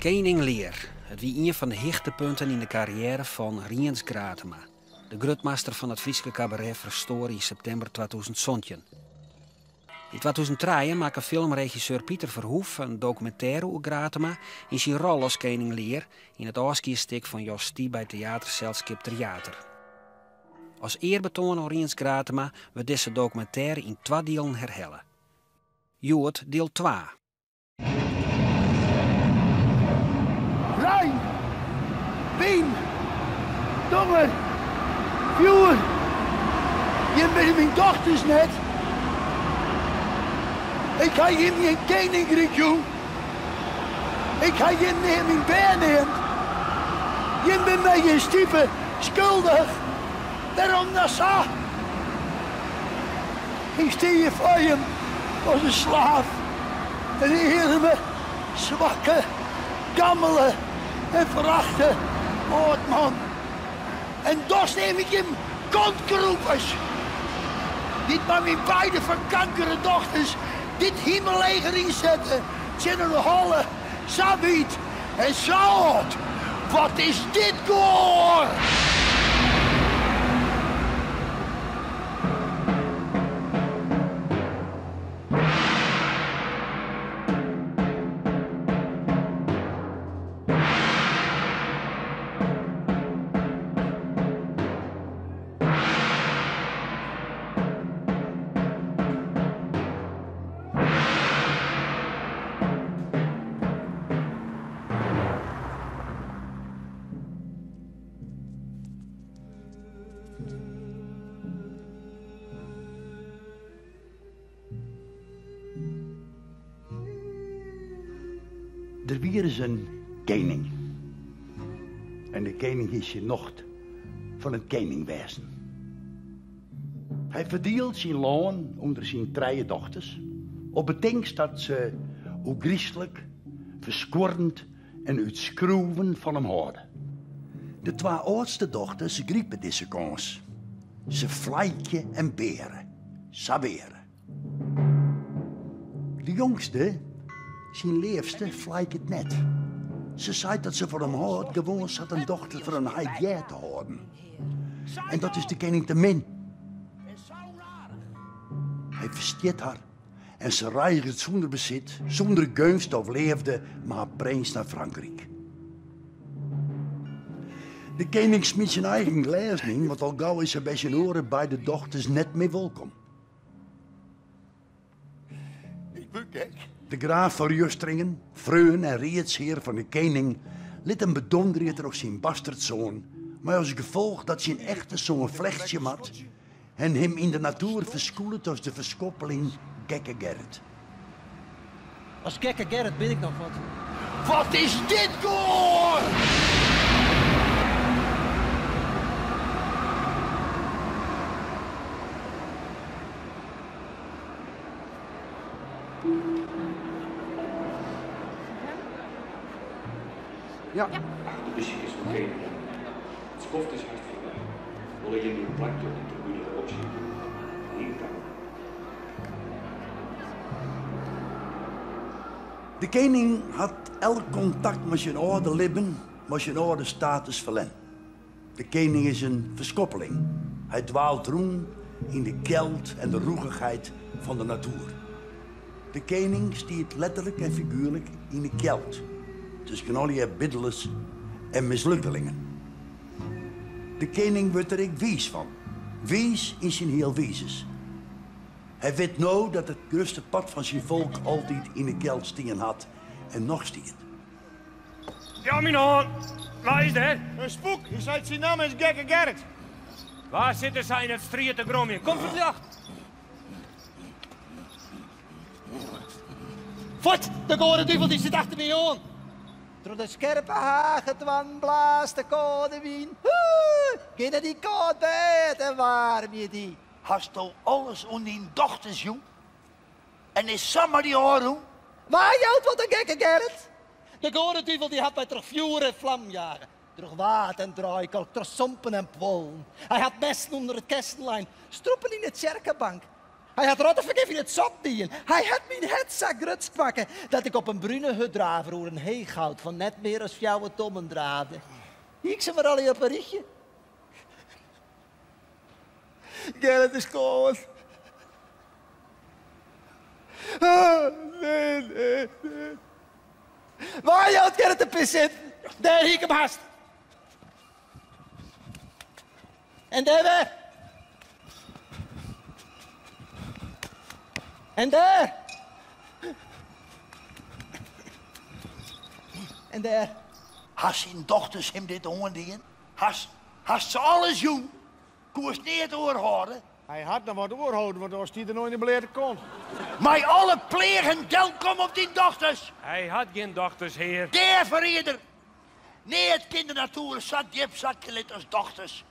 Koning Lear. Het wie een van de hoogtepunten in de carrière van Riens Gratema. De grootmeester van het Friese cabaret verstoor in september 2017. In 2003 maakte filmregisseur Pieter Verhoef een documentaire over Gratema in zijn rol als Koning Lear in het afskierstuk van Jos Stie bij theaterselskip Theater. Als eerbetoon aan Riens Gratema wordt deze documentaire in 2 delen herhellen. Jood deel 2. Rijn, Wien, Dongen, Vuur. Je bent mijn dochters net. Ik ga je geen koninkrijk doen. Ik ga je niet mijn been nemen. Je bent mij je stiepe schuldig. Daarom dat zo. Ik stel je voor je als een slaaf. En die hielden me zwakke, gammele en verachte oudman. En dus neem ik hem kontgeroepers. Dit maar mijn beide verkankerde dochters dit hemelleger inzetten. Zitten de holle, Sabiet en zout. Wat is dit goor? Er weer is een koning. En de koning is je nocht van het koningwezen. Hij verdeelt zijn loon onder zijn 3 dochters. Op betingst dat ze hoe griezelig, verskorrend en uitschroeven van hem houden. De 2 oudste dochters griepen deze kans. Ze vlijtje en beren. Saberen. De jongste, zijn liefste, vlijt het net. Ze zei dat ze voor hem houdt gewoon zat een dochter voor een half jaar te houden. En dat is de koning te min. Hij versteert haar. En ze reigert zonder bezit, zonder gunst of leefde, maar prins naar Frankrijk. De koning smiet zijn eigen glas in, want al gauw is hij bij zijn oren bij de dochters net mee welkom. Ik ben gek. De graaf van Justringen, vreun en reetsheer van de koning, liet hem bedonderen door zijn bastardzoon, maar als gevolg dat zijn echte zoon vlechtje had en hem in de natuur verskoeld als de verskoppeling Gekke Gerrit. Als Gekke Gerrit ben ik nog wat. Wat is dit goor? Ja. De muziek is oké. Het schoft is hard voorbij. Wil je nu plakje op de goede optie? Hier kan. De koning had elk contact met zijn oude lippen, met zijn oude status verlen. De koning is een verskoppeling. Hij dwaalt roem in de kelt en de roegigheid van de natuur. De koning stiert letterlijk en figuurlijk in de kelt. Tussen al die biddels en mislukkelingen. De koning wordt er ook wijs van. Wijs in zijn heel wezens. Hij weet nou dat het grootste pad van zijn volk altijd in de kelt stien had en nog stiert. Ja, mijn hoor. Waar is dat? Een spook, je zei zijn naam is Gekke Gerrit. Waar zitten zij in het striet te grommen? Kom verdacht. Voort, de gore duivel die zit achter mij aan. Door de scherpe hagetwan blaast de koude wind. Geen die koud bij en warm je die. Hast al alles om die dochters, jong? En is Sammer die oren? Waar jouwt wat een Gekke Gerrit? De gore duivel die had mij terug vuur en vlam jagen. Terug water en draaikalk, terug sompen en pollen. Hij had messen onder het kestenlijn, stroepen in het kerkenbank. Hij had rottenvergif in het zot dien. Hij had mijn het zo grut kwakken dat ik op een bruine hut draaf roer een heegoud van net meer dan 4 tommen draafde. Ik ze maar al op een richtje. Gerrit is koud. Oh, nee. Waar je het Gerrit de pis zit? Daar hier ik hem haast. En daar weer. En daar. En daar. Has zijn dochters hem dit ondien? Has ze alles doen? Koers niet het oor houden? Hij had nog wat oorhouden, want als die er nooit in de beleid kon. Maar alle plegen del kom op die dochters. Hij had geen dochters, heer. Der verreder. Nee, het kindernatuur zat diep zakje als dochters.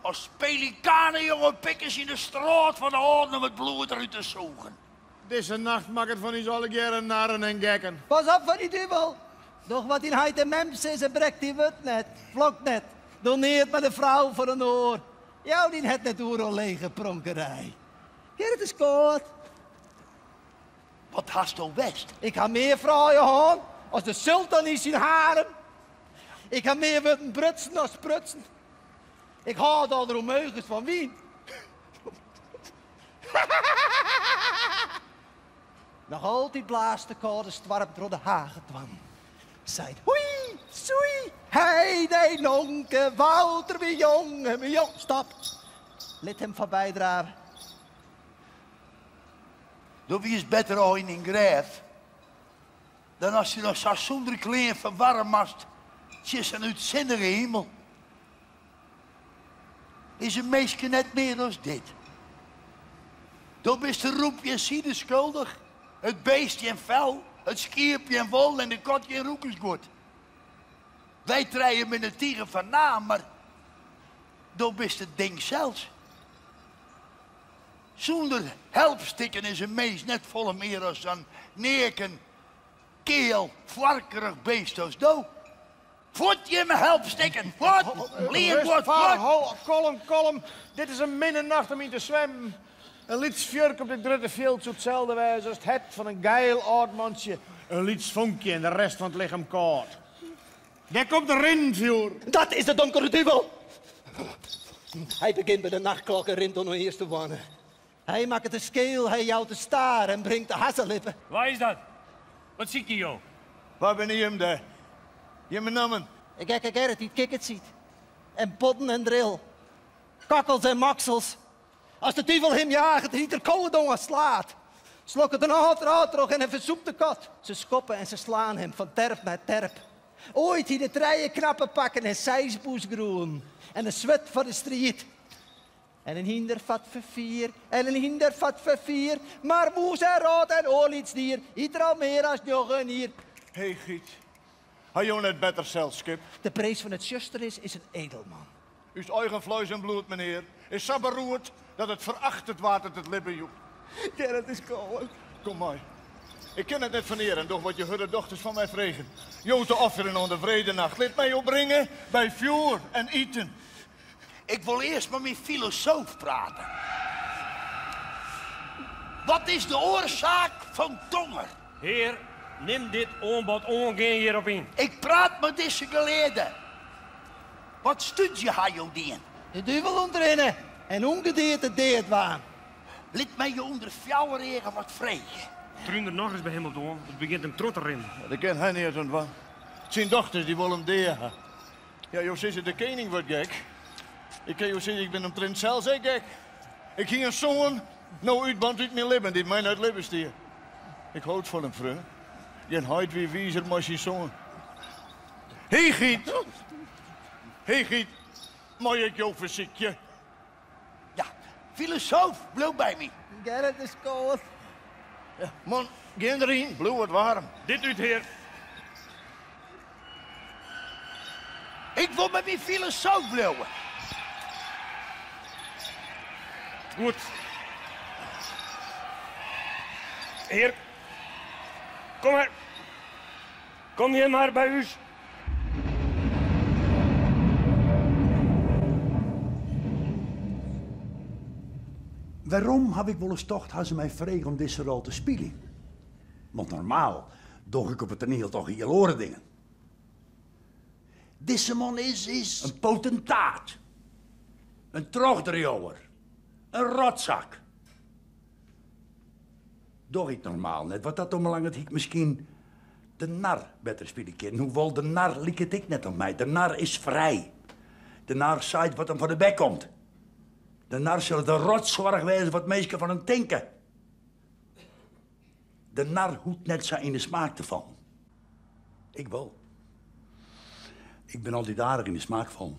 Als pelikanen jonge pikkers in de straat van de hoorden om het bloed eruit te zoeken. Deze nacht mag het van ons alle keren narren en gekken. Pas op van die duivel. Doch wat in hij de mems is, en breekt die wut net, vlokt net. Doneert met een vrouw voor een oor. Jou die het net oor al lege pronkerij. Gerrit is koud. Wat hast du west? Ik ga meer vrouwen gaan als de sultan is in harem. Ik ga meer willen brutsen als prutsen. Ik haal al de Romeugens van Wien. Nog altijd blaast de koude stwarp door de hagen dwam. Zei, hoei, soei, hei, nee, nonke, Wouter, mijn jong, stop. Let hem voorbij draven. Dan wie is beter al in een grijf. Dan als je nog zo zonder klein verwarm hast. Tjus een uitzinnige hemel. Is een meisje net meer dan dit. Dan is de roepje en ziede schuldig. Het beestje en vel, het schierpje en wol en de kotje en roekensgoed. Wij treien met een tiger van naam, maar dan is het ding zelfs. Zonder helpstikken is een mees net volle meer als een neken, keel, varkerig beest als dood. Voet je me helpstikken, voet, leer wat, voet. Kolm, dit is een minnenacht om in te zwemmen. Een lietsvjurk op de drutte veld zo hetzelfde wijze als het van een geil oud mansje. Een lietsvonkje en de rest van het lichaam koud. Daar komt de rindvuur. Dat is de donkere duivel. Hij begint bij de nachtklok en rint nog eerst te wonen. Hij maakt het de skeel, hij jouwt de staar en brengt de hassellippen. Waar is dat? Wat zie je, joh? Waar ben je hem daar? Je mijn namen. Ik kijk Gerrit die het kikkert ziet. En potten en drill. Kakkels en maksels. Als de duivel hem jaagt, ziet er koude dongen slaat. Slokken de haat terug en hij verzoekt de kat. Ze schoppen en ze slaan hem van terp naar terp. Ooit die de treien knappen pakken en zijsboes groen. En een zwet voor de strijd. En een hindervat voor 4, en een hindervat voor 4. Maar moes en rood en olietsdier, ieder al meer als nog een hier. Hey Giet, hij jou net beter zelfskip. De prees van het zuster is een edelman. Uw eigen vlees en bloed, meneer, is zo beroerd dat het verachtend water het lippen joekt. Gerrit is koud. Kom maar. Ik ken het net van eer en doch wat je hudde dochters van mij vregen. Jo te offeren onder vrede nacht. Laat mij opbrengen bij vuur en eten. Ik wil eerst met mijn filosoof praten. Wat is de oorzaak van donger? Heer, neem dit aanbod ongeen hierop in. Ik praat met deze geleerde. Wat studie hij jou dien? De duivel onderin en ongedeerd het deed waan. Liet mij je onder fjouwer regen wat vregen. Trun er nog eens bij hem doen. Het begint hem trotter in. Dat ken hij niet eens wat. Zijn dochters die willen hem degen. Ja, joh, zegt de koning wordt gek. Ik kan je zeggen, ik ben een prins zelfs gek. Ik ging een zoon, nou uitband uit mijn lippen, die mij uit lippen stier. Ik houd van hem, vriend. Je houdt wie wiezer, maar je zoon. Hey Giet! Hey Giet, mag ik jou verziekje? Ja, filosoof, blow bij me. Gerrit is koud. Ja, man, geen erin, bloed wordt warm. Dit uit, heer. Ik wil met mijn filosoof blowen. Goed. Heer. Kom maar. Kom je maar bij u. Waarom heb ik wel eens gedacht, had ze mij vregen om deze rol te spelen? Want normaal doe ik op het toneel toch heel andere dingen. Deze man is een potentaat. Een trogdriower. Een rotzak. Doe ik normaal net, wat dat omlang het ik misschien de nar beter spelen kan. Hoewel de nar liet het ik net op mij. De nar is vrij. De nar zei wat hem voor de bek komt. De nar zal de rotzorg wezen wat mensen van hem denken. De nar hoeft net zo in de smaak te vallen. Ik wel. Ik ben altijd aardig in de smaak vallen.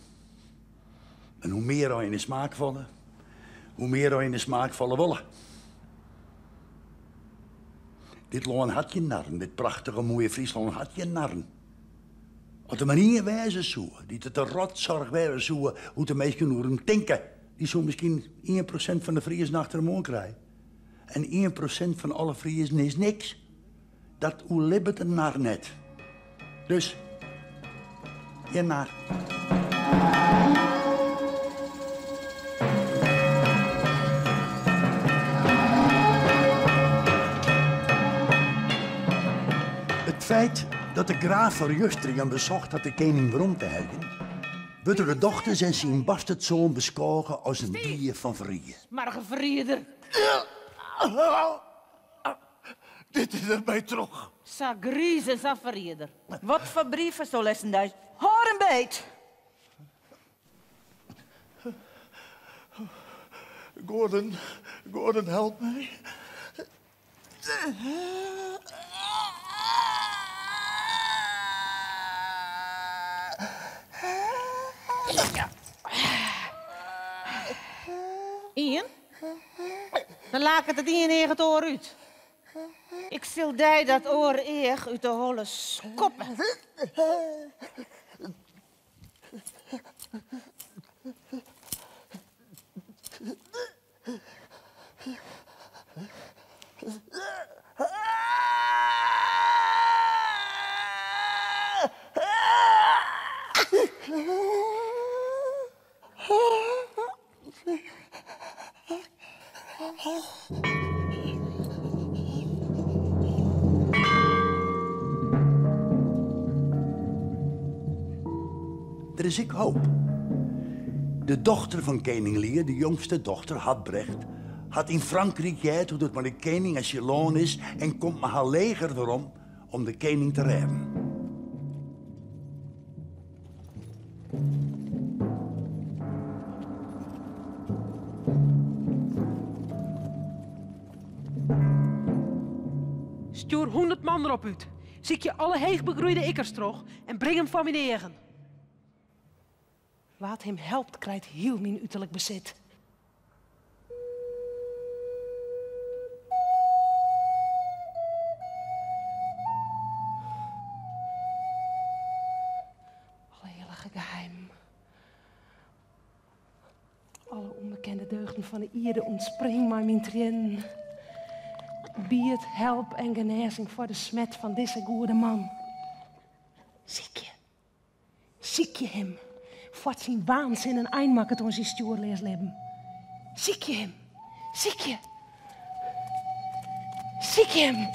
En hoe meer er in de smaak vallen, hoe meer er in de smaak vallen willen. Dit land had je narren, dit prachtige mooie Friesland had je narren. Op de manier wijzen zo, die het de rotzorg wijzen zo, hoe de meesten horen denken. Die zo misschien 1% van de Friesen achter hem aan krijgen. En 1% van alle Friesen is niks. Dat hoe libbet een nar net. Dus, je nar. Het feit dat de graaf van Justringen bezocht had de koning waarom te helpen, wordt door de dochters en zijn bastardzoon beschouwen als een dier van vrije. Maar vreder. Dit is er bij terug. Sa griezen, sa vreder. Wat voor brieven zo lessen daar? Hoor een beet. Gordon, help mij. Ian? Dan laat ik het in het oor uit. Ik zal die dat oor eer uit de holle skoppen. Er is ik hoop. De dochter van koning Lear, de jongste dochter, Hadbrecht, had in Frankrijk geheid hoe dat maar de koning als je loon is en komt met haar leger erom om de koning te redden. Stuur 100 man erop uit. Ziek je alle heegbegroeide ikkers terug en breng hem van mijn eigen. Laat hem helpt, krijgt heel mijn uiterlijk bezit. Alle heilige geheim. Alle onbekende deugden van de ierde ontspring maar mijn tranen. Bied help en genezing voor de smet van deze goede man. Ziek je hem. Voor zijn waanzin en eindmaken toen zijn stuurleers leven. Ziek je hem. Ziek je hem.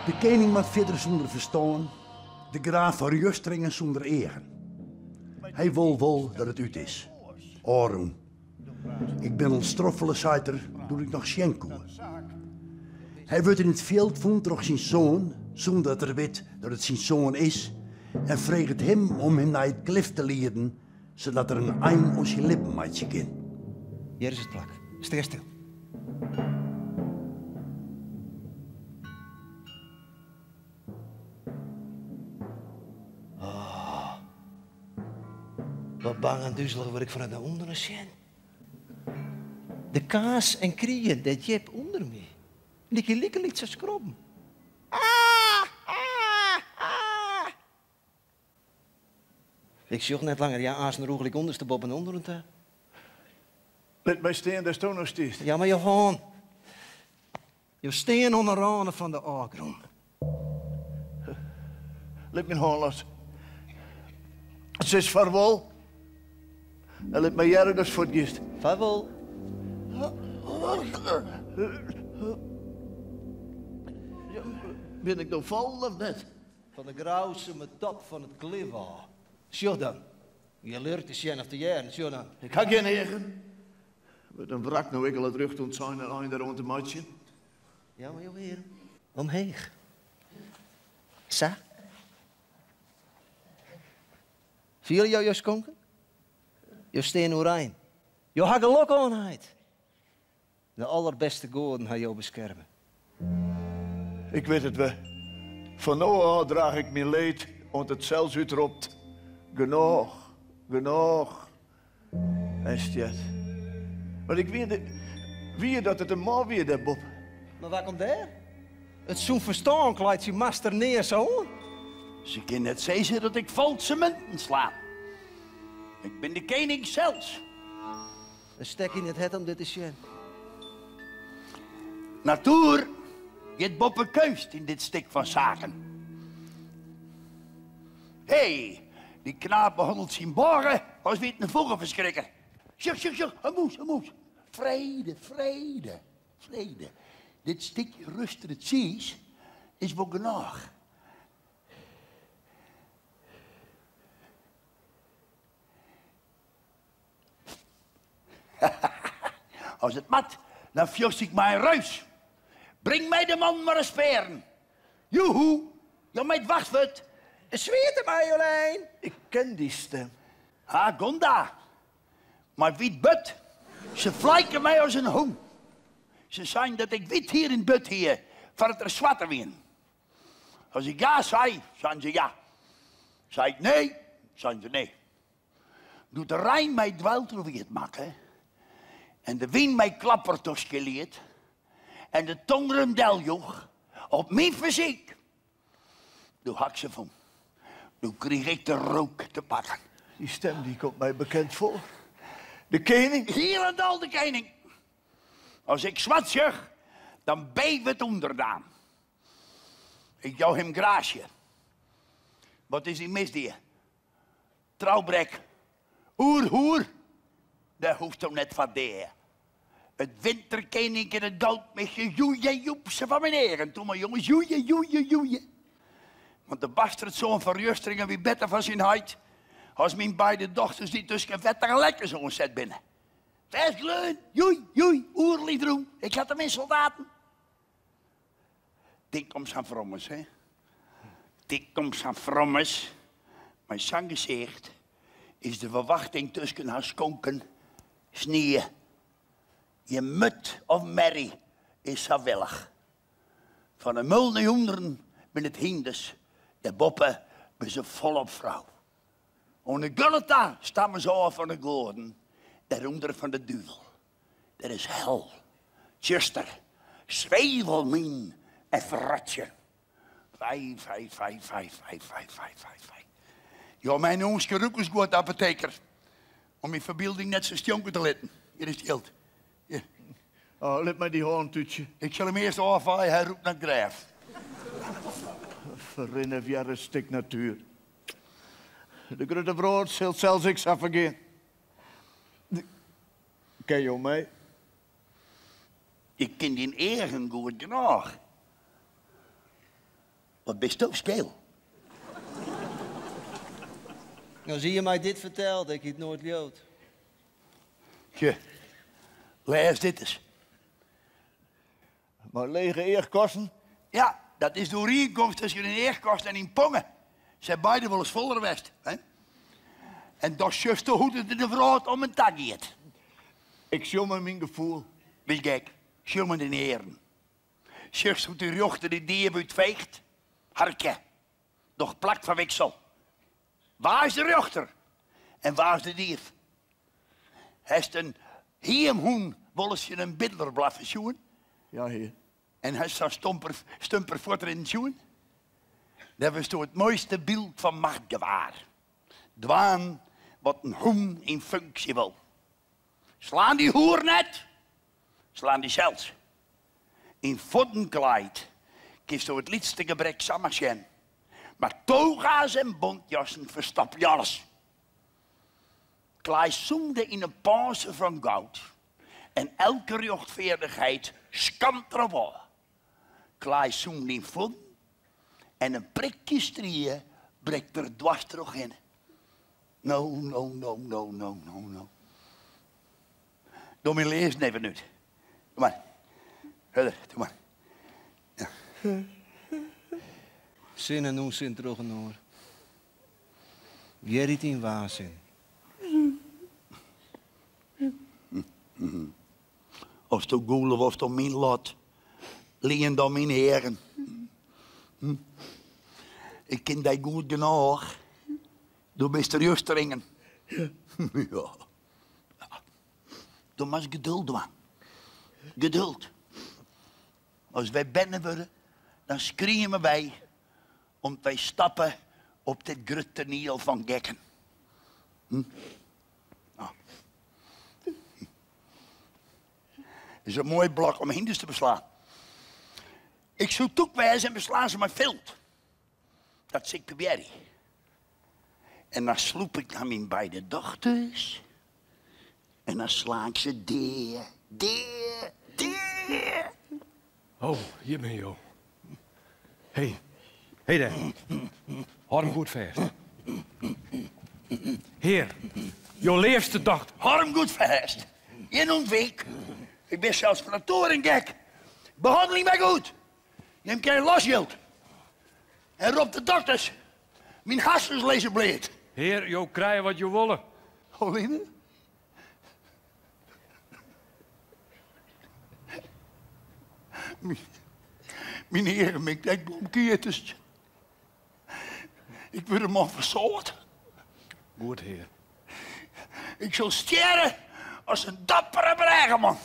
De koning moet verder zonder verstaan. De graaf van Rustringen zonder egen. Hij wil dat het uit is. Oren. Ik ben een stroffele zeiter, doe ik nog schenkoe. Hij wordt in het veld vond door zijn zoon, zonder dat er weet dat het zijn zoon is, en vreegt hem om hem naar het klif te leiden, zodat er een eind op zijn lippen maatje kan. Hier is het plak. Sta stil. Oh. Wat bang en duizelig word ik vanuit de onderen zien. De kaas en krieën, dat jep onder me. En ik likken liet ze schrobben. Ik zocht net langer, ja, aas en roegelijk onderste bob en onder het. Let mij staan, daar staan nog steeds. Ja, maar Johan. Je steen onder ranen van de agrond. Let me hand los. Het is vaarwel. En let mij jaren dus voor het gist. Vaarwel. Ben ik nog vol of net? Van de grauwseme top van het klif af. Zo dan. Je leert de zien of de jaren, zo dan. Ik ga geen hegen. Met een wrak nou ik al het rug tot zijn en een daar rond de matje. Ja, maar joh, heer. Omheeg. Sa. Viel jou je skonken? Je steen oranje. Je had geluk aanheid. De allerbeste goden had jou beschermen. Ik weet het wel. Van nu aan draag ik mijn leed, want het zelfs uitroept. Genoeg, genoeg. Est het. Maar ik weet wie dat het een man weer, dat Bob. Maar waar komt daar? Het zo'n verstaan kleidt je master neer zo. Ze kan net zeggen dat ik valse munten sla. Ik ben de koning zelfs. Een stek in het het om dit te zien. Natuur heeft Bob een keus in dit stuk van zaken. Hé, die knaap behandelt zijn boren als weer een vogelverschrikker. Zeg, een moes. Vrede. Dit stukje rust het zies is wel genoeg. Als het mat, dan fjust ik mijn ruis. Breng mij de man maar eens speren. Joehoe, je meid wacht wat. Zweert hem mij, Jolijn. Ik ken die stem. Ha, Gonda. Maar wit but. Ze vlijken mij als een hoen. Ze zijn dat ik wit hier in but hier, voor het er zwatter wien. Als ik ja zei, zijn ze ja. Zei ik nee, zijn ze nee. Doet de Rijn mij dwelterweerd maken. En de wind mij klappert geleerd. En de tongeren deljoeg op mijn fysiek. Toen hak ze van. Toen kreeg ik de rook te pakken. Die stem die komt mij bekend voor. De koning? Hier en al de koning. Als ik zwart zeg, dan beef het onderdaan. Ik jou hem graasje. Wat is die misdier? Trouwbrek. Hoer. Dat hoeft toch net van de. Het winterkoning in het goud met je joeie joepse van meneer. En toen maar jongens, joeie. Want de bastardzoon van Rustringen wie beter van zijn huid. Als mijn beide dochters die tussen vettige lekker zo'n zet binnen. Vers gleun, joei, oerliedroem. Ik had hem in soldaten. Dinkkoms aan frommes, hè. Dinkkoms aan frommes. Mijn zanggezicht is de verwachting tussen haar skonken snieën. Je mut of merrie is zo willig. Van de mulne hoenderen ben het hinders. De boppen ben ze volop vrouw. Ohne Gulleta stammen ze af van de goden. Daaronder van de duivel. Dat is hel. Tjuster. Zwevelmien en verratje. Vijf. Ja, mijn jongens geroekers goed apotheker. Om mijn verbeelding net zo stonken te letten. Hier is het geld. Hier. Oh, let mij die hoorn toetje. Ik zal hem eerst afvallen, hij roept naar graaf. Verrinnen via een stuk natuur. De grote brood zult zelfs ik afvergeen. Ken je mij? Ik ken die eigen goed genoeg. Wat best toch skeel? Nou, zie je mij dit verteld, ik het nooit jood. Je, lees dit eens. Maar lege eerkosten? Ja, dat is de overeenkomst tussen in Eerkost en in Pongen. Ze zijn beide wel eens voller west. Hè? En dat is juist hoe het in de vrouw om een tag gaat. Ik zie me mijn gevoel. Wees gek, zie me de heren. Juist hoe de jochter die dier uitveegt. Harke, nog plakt van wiksel. Waar is de jochter? En waar is de dier? Hij is een heemhoen, wolens je een biddler blaffen zoen. Ja, heer. En hij is zo'n stumper voort in zoen. Dat was toch het mooiste beeld van machtgewaar. Dwaan wat een hoen in functie wil. Slaan die hoer net, slaan die zelfs. In voddenkleid kiest door het liedste gebrek samenschen. Maar toga's en bontjassen verstap je alles. Klaas zoemde in een pauze van goud. En elke rechtvaardigheid schamt erop. Klaas zoemde in vodden. En een prikje strieën breekt er dwars terug in. No. Doe me lezen even nu. Doe maar. Verder, doe maar. Ja. Zin en onzin terug en hoor. Gerrit in waanzin. Of het ook goel of het mijn lot. Liggen dan mijn heren. Ik ken dat goed genoeg. Door Mr. Justeringen. Ja. Doe maar eens geduld, man. Geduld. Als wij binnen worden, dan schreeuwen wij. Omdat wij stappen op dit grote niel van gekken. Het is een mooi blok om hinders te beslaan. Ik zoek toekwijzen en beslaan ze met vilt. Dat zie ik proberen. En dan sloep ik naar mijn beide dochters. En dan sla ik ze deer. Oh, hier ben je, joh. Hé daar. Hou hem goed vast. Heer, jouw liefste dochter. Hou hem goed vast. In een week. Ik ben zelfs van de toren gek. Behandeling mij goed. Je hebt geen losgeld. En roep de dokters. Mijn hassens lezen bleed. Heer, jou krijgen wat je willen. Oline? Mijn heren, ik denk blomkeertjes. Ik word hem al verzocht. Goed, heer. Ik zal sterren als een dappere bregeman.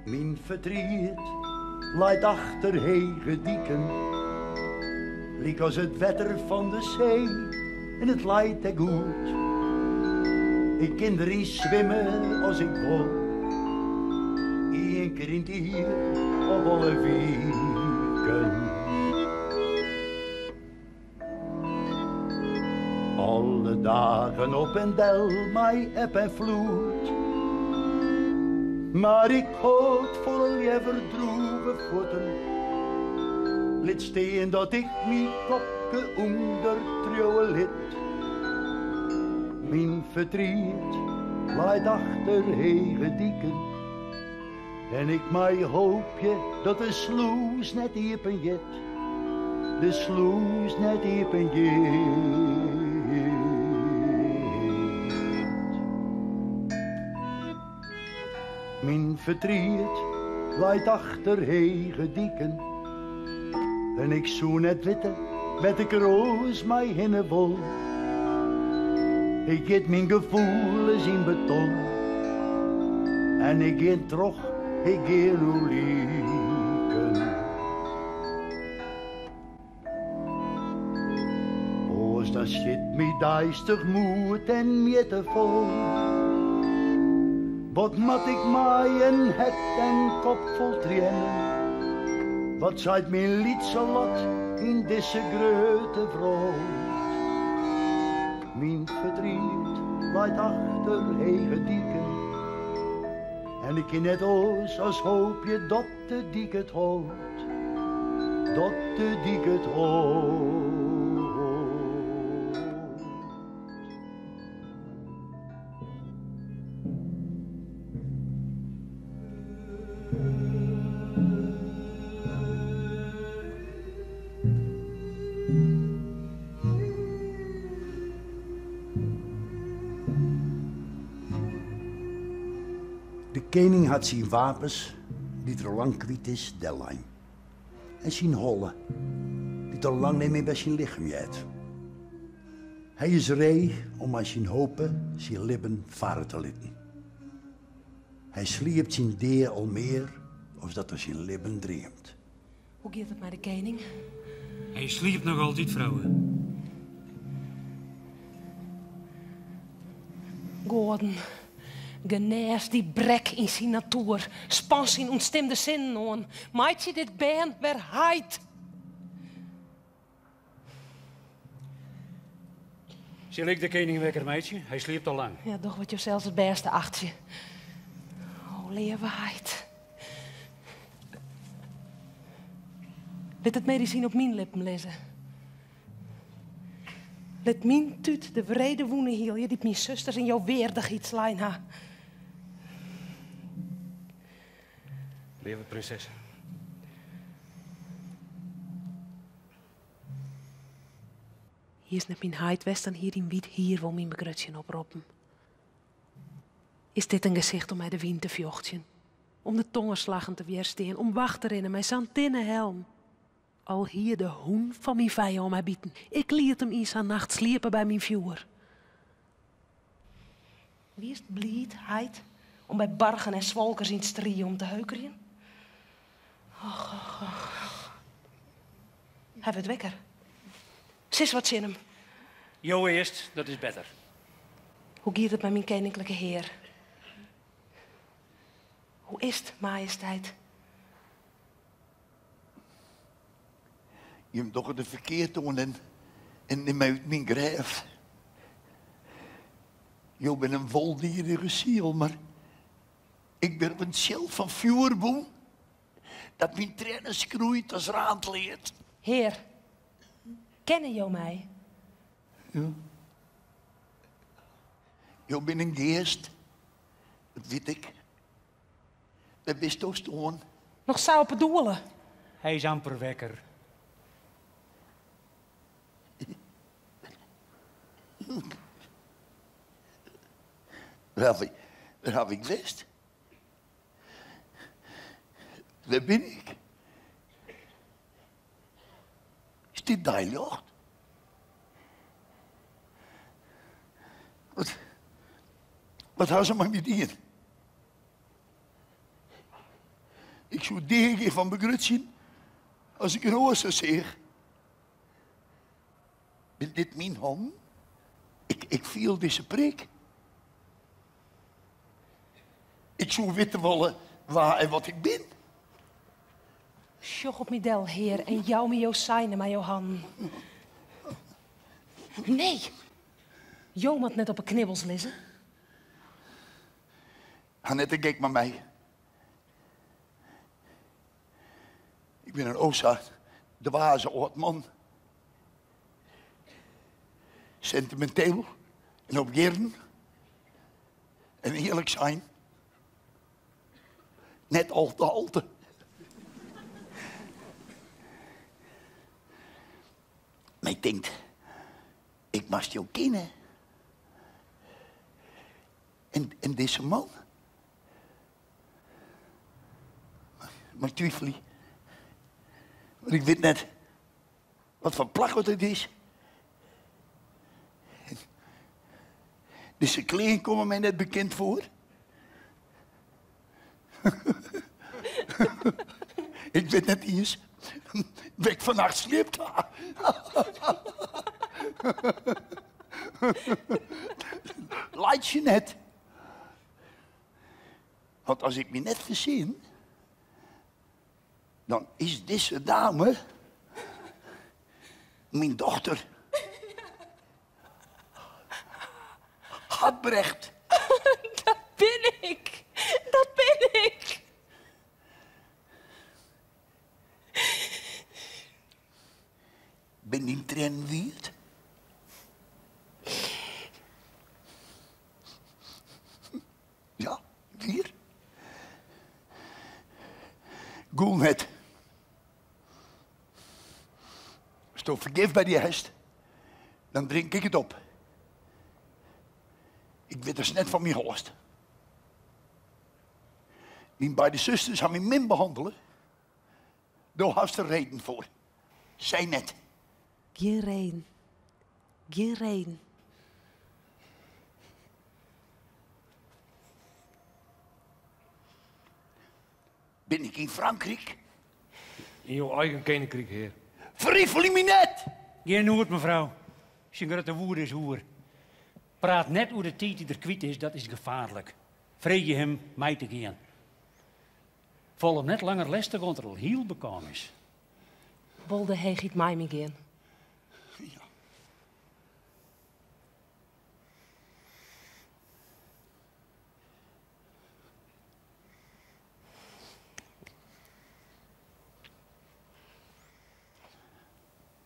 Mijn verdriet leidt achter hege dieken, liek als het wetter van de zee, en het leidt er goed. Ik kan erin zwemmen als ik wil, 1 keer in het jaar op alle weken. Alle dagen op en del, mij eb en vloed. Maar ik houd vol liever droeve voeten. Lid steen dat ik mijn kopje onder trouwen lid. Mijn verdriet leidt achter hege dieken. En ik mij hoopje dat de sluis net iepen jet. De sluis net iepen jet. Mijn verdriet leidt achter hege dieken. En ik zoen net witte met de kroos mij hinnen vol. Ik get mijn gevoelens in beton. En ik ga terug, ik ga nu lieken. als dat zit me duister moed en me te vol. Wat moet ik mij een het en kop vol trainen? Wat zijt mijn lied zo lot in deze grote vroot? Mijn verdriet leidt achter hege dieken. En ik in het oos als hoop je dat de dik het houdt. Dat de dik het houdt. De koning had zijn wapens, die er al lang kwijt is, Delijn. En zijn hollen, die er al lang niet meer bij zijn lichaam jet. Hij is ree om aan zijn hopen zijn lippen varen te laten. Hij sliept zijn deer al meer, als dat er zijn lippen dreamt. Hoe gaat het met de koning? Hij sliept nog altijd, vrouwen. Gordon, genees die brek in zijn natuur. Spans zijn ontstemde zinnen aan. Maakt je dit been weer heid? Zal ik de koning wekker, meidje? Hij sliept al lang. Ja, toch wat je zelfs het beste achter je. Oh, leeuwheid. Let het medicijn op mijn lippen lezen. Let mijn tuut de vrede woenen hiel je die mijn zusters in jouw weerdig iets lijn ha. Lieve prinses. Hier is net mijn huidwest en hier in wit hier wil mijn begrutje oproepen. Is dit een gezicht om mij de wind te vjochtjen? Om de tongenslagen te weersteen, om wacht te rennen, mijn zantinnen helm. Al hier de hoen van mijn vijand om mij bieten. Ik liet hem eens aan nacht sliepen bij mijn vuur. Wie is het bliedheid om bij bargen en zwolkers in strieën om te heukeren? Och, och, och. Hij werd wekker. Sis wat zin hem. Jo eerst, dat is beter. Hoe gaat het met mijn koninklijke heer? Hoe is het, majesteit? Je hebt toch de verkeerd doen en neem uit mijn grijf. Je bent een voldierige ziel, maar ik ben een ziel van vuurboom dat mijn tranen schroeit als raadleert. Heer, kennen jou mij? Ja. Je bent een geest, dat weet ik. Dat wist toch staan. Nog zou bedoelen. Hij is amper wekker. Dat heb ik wist. Daar ben ik. Is dit duidelijk? Wat hou ze maar met hier? Ik zou degen van begrutsen als ik een roze zeg. Ben dit mijn hand? Ik viel deze preek. Ik zou weten willen waar en wat ik ben. Sjoch op mij del, heer, en jou me jou zijn maar Johan. Nee, Jo moet net op een knibbels lezen. Annette, kijk maar mij. Ik ben een Oossaard, de waze oud man. Sentimenteel en opgeven. En eerlijk zijn. Net al te alte. Maar ik denk, ik moest jou kennen. En deze man. Maar twijfel. Want ik weet net wat voor plak het is. Deze kleren komen mij net bekend voor. Ik weet net eens. Weg vannacht sleept. Lijkt je net. Want als ik me net verzin, dan is deze dame mijn dochter. Hadbrecht. Dat ben ik. Dat ben ik. Ben die tren wierd? Ja, hier. Goed net. Als je vergif bij die hest, dan drink ik het op. Ik weet dus net van mijn host. Die bij de zusters gaan me min behandelen. Daar had ze reden voor. Zij net. Geen reden. Geen reden. Ben ik in Frankrijk? In jouw eigen koninkrijk, heer. Verriefel je me net! Geen hoert, mevrouw. Zijn grote woer is hoer. Praat net hoe de tijd die er kwijt is, dat is gevaarlijk. Vreeg je hem mij te gaan. Vol hem net langer les te gaan, er al heel bekam is. Bolde hij giet mij mee gaan. Ja.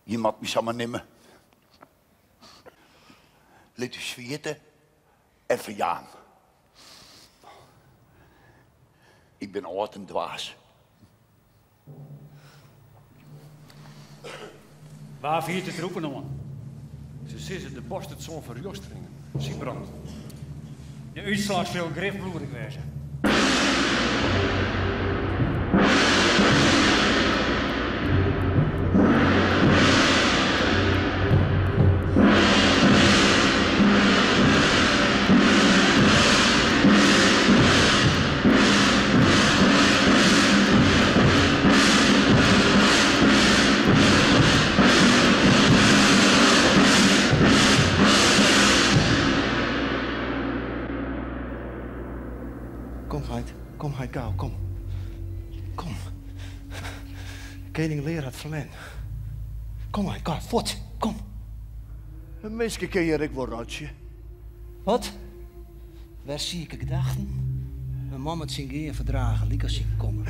Je moet me samen nemen. Laat u zweten en verjaan. Ik ben oud en dwaas. Waar viert het roepen om? Ze zitten de borst het zo'n verjosteringen. Zie brand. De uitslag zal grifbloedig wezen. Kom, hij gauw, kom. Kom. Koning Leer had verlen. Kom, hij gauw, voort, kom. Een meisje ken je ik wel rotje. Wat? Waar zie ik gedachten? Mijn man met zijn geen verdragen, liek als ik kom.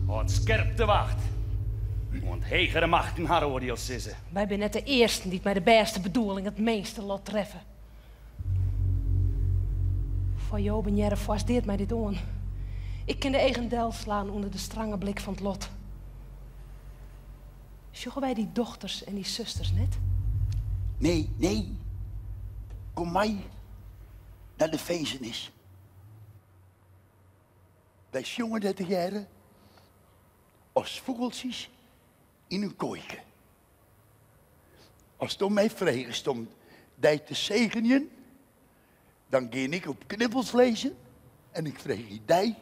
Wat scherp te wacht. Want hegere macht in haar oordeel sissen. Wij zijn net de eerste die met de beste bedoeling het meeste lot treffen. Voor jou ben jij vast deed mij dit aan. Ik kan de eigen del slaan onder de strange blik van het lot. Zoeken wij die dochters en die zusters net? Nee. Kom mij naar de feestenis. Wij jongen 30 jaren als vogeltjes in een kooike. Als het om mij vraagt om die te zegenen, dan ga ik op knippels lezen en ik vraag je die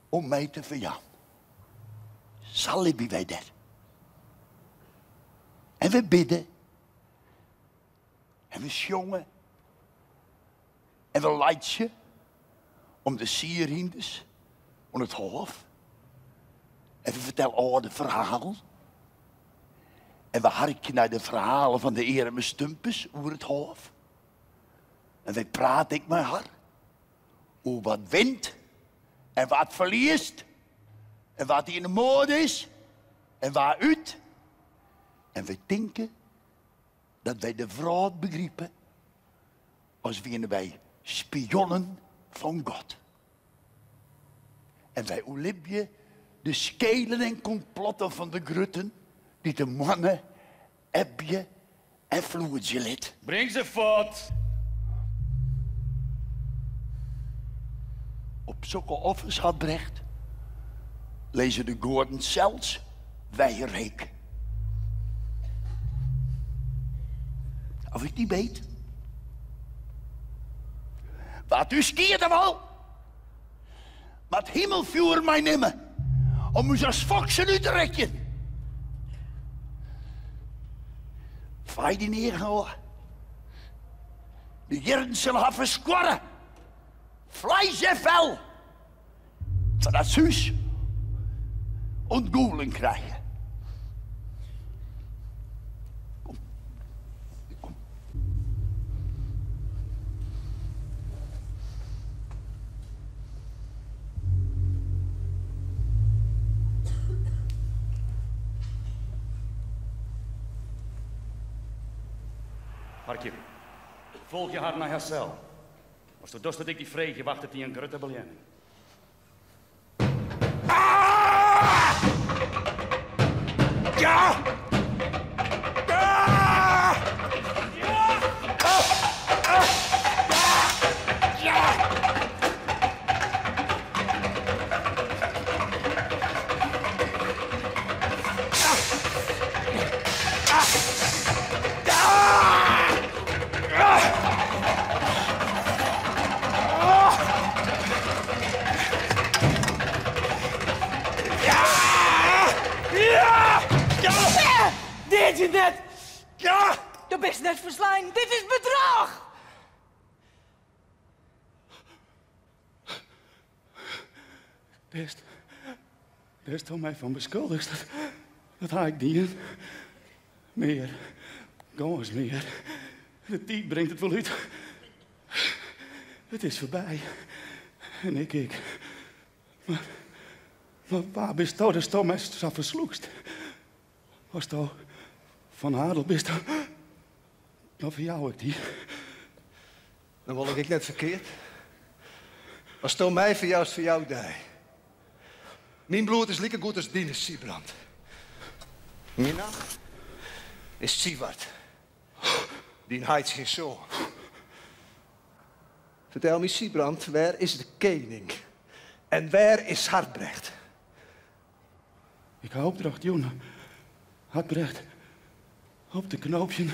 om mij te verjaan. Zal wij dat? En we bidden. En we jongen. En we leidje om de sierhinders, om het hof. En we vertellen oude verhalen. En we harken naar de verhalen van de ereme stumpers over het hof. En wij praten ik met haar. Hoe wat wint. En wat verliest. En wat in de mode is. En waaruit. En we denken dat wij de vrouw begrijpen. Als wij spionnen van God. En wij Olympië de skelen en complotten van de grutten die de mannen, Ebje en Floertje lid. Breng ze voort. Op zulke offers had Brecht, lezen de Gordon zelfs Weijerheek. Of ik niet weet. Wat u skeerde wel. Maar het hemelvuur mij nemen. Om u als foksen uit te rekken. Vaai die neer, hoor. De jaren zullen gaan versquarren. Vlees en vel. Zodat ze huis ontgoelen krijgen. Hartje, volg je haar naar haar cel. Als de dorst dat ik die vreeg, wacht het die een grote beljenning. Ja! Deed je net? Ja! Je bent net verslaan. Dit is bedrog! Daar is toch mij van beschuldigd. Dat haal ik niet. Meer. Kom eens meer. De tijd brengt het wel uit. Het is voorbij. En ik. Maar waar bist toch de stommeester zo versloegst? Was toch van Adel bist toch? Nou, voor jou ik die. Dan wil ik net verkeerd. Was toch mij voor jou is voor jou die. Mijn bloed is lekker goed als Dines Siebrand. Mijn naam is Sieward. Die heet geen zoon. Vertel me, Siebrand, waar is de koning? En waar is Hartbrecht? Ik hoop erachter, jongen. Hartbrecht. Op de knoopje.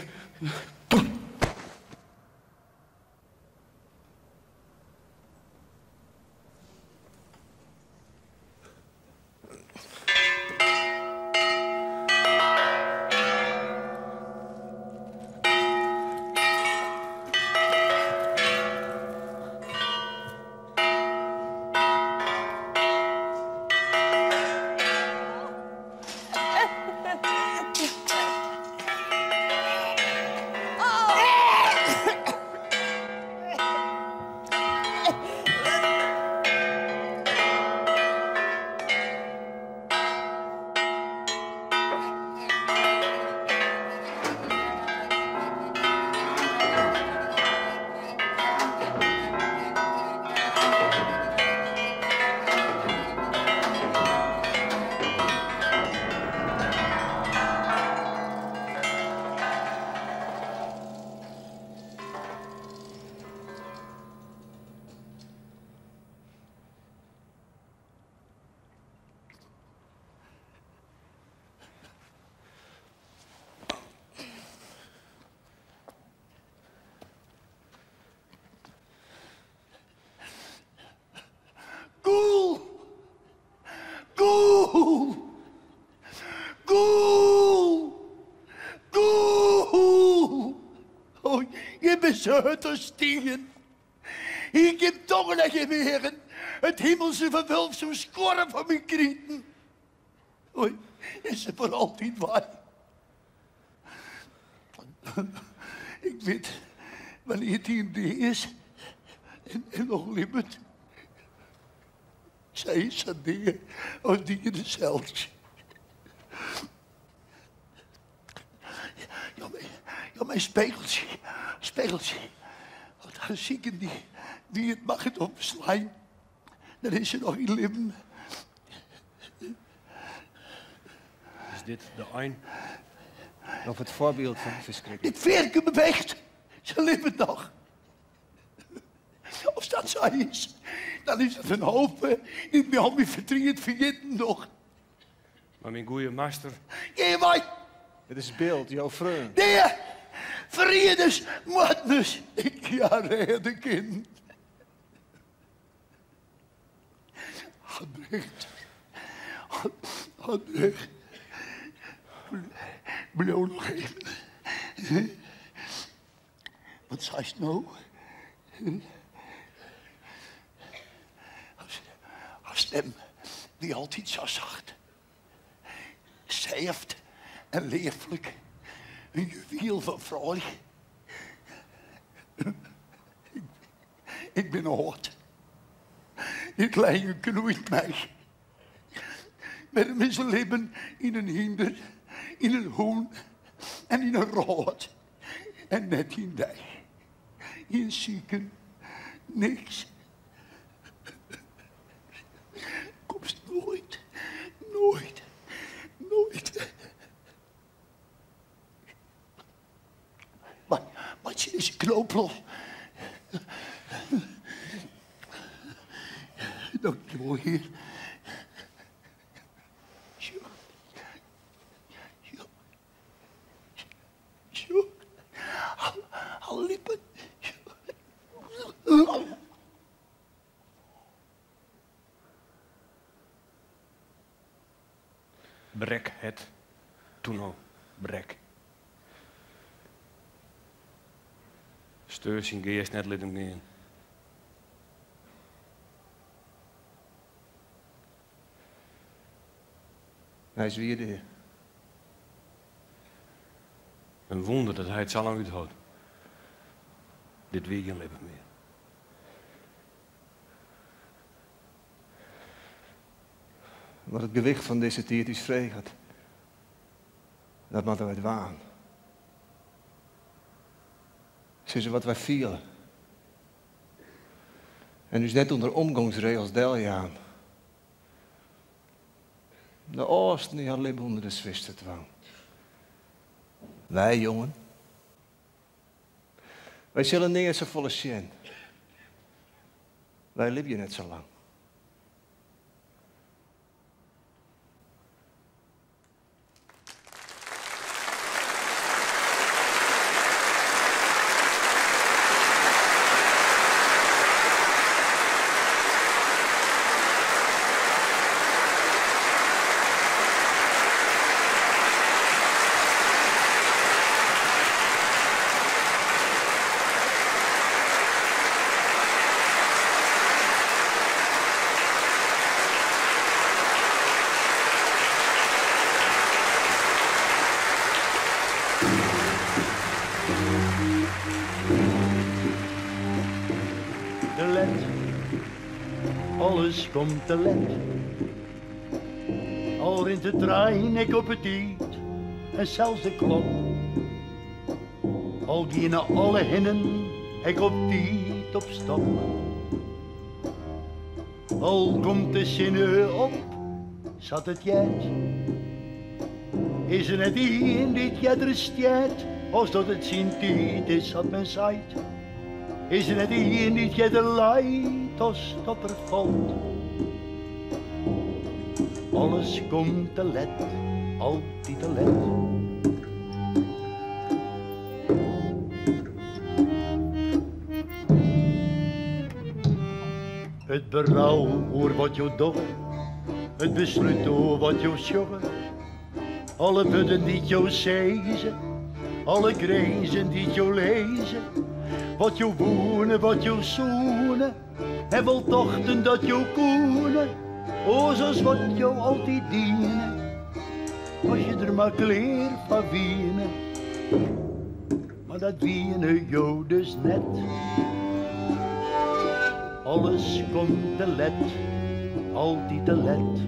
Zuiter stiegen. Ik heb toch nog geweren. Het hemelse verwulf zo'n skorren van mijn krieten. Oei, is ze voor altijd waar. Ik weet wanneer het hier is en nog libbert. Zij is dat dingen als die zelfs. Ja, mijn spegeltje. Want daar zie ik die het mag het opslaan. Dan is er nog in leven. dit de een Of het voorbeeld van verschrikking? Dit veerke beweegt. Ze leven nog. Als dat zo is, dan is het een hoop die me al mijn verdriet vergeten nog. Maar mijn goeie master... Ja, maar... Het is beeld, jouw vriend. Nee, vrienders, matnus, ik ja redden kind. Albrecht. Albrecht. Blijf nog even. Wat zei je nou? Haar stem, die altijd zo zacht. Zeeft en leeflijk. Een juweel van vrolijk. Ik ben oud. Dit kleine knoeit mij. Met hem is een leven in een hinder, in een hoen en in een rood. En net in dij. In zieken, niks. Komst nooit, nooit, nooit. Maar zie deze knoop los. Dankjewel, heer. Al lippen. Brek het. Toen al. Brek. Steur zijn geest net liet hem gaan. Hij is weer de. Een wonder dat hij het zo lang uithoudt. Dit weer geen leven meer. Maar het gewicht van deze tijd is vreemd. Dat moeten wij waan. Ze is wat wij vielen. En dus net onder omgangsregels deljaan. De oosten die alleen onder de zwiste dwang. Wij, jongen. Wij zullen niet zo volle zien. Wij leven je net zo lang. Alles komt te let. Al rint de trein ik op het tijd en zelfs de klok. Al gaan alle hinnen ik op tijd op stok. Al komt de zinne op, zat het jet. Is er net in dit jet resteert, als dat het zijn tijd is, had men zeit. Is er net in dit jet de light, als dat er valt. Alles komt te let, altijd te let. Het berouw over wat je doet, het besluit over wat je schoppen. Alle budden die je zeggen, alle grenzen die je lezen. Wat je wonen, wat je zoenen, en wel tochten dat je koenen. O, zoals wat jou altijd dienen, als je er maar kleer van wienen. Maar dat wienen jou dus net. Alles komt te let, altijd te let.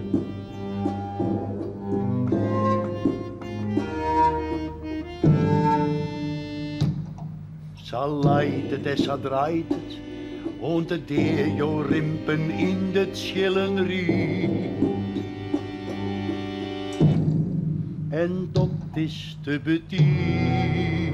Zo leidt het en zo draait het, und de deer jou rimpen in het schillen riet. En dat is te betieren.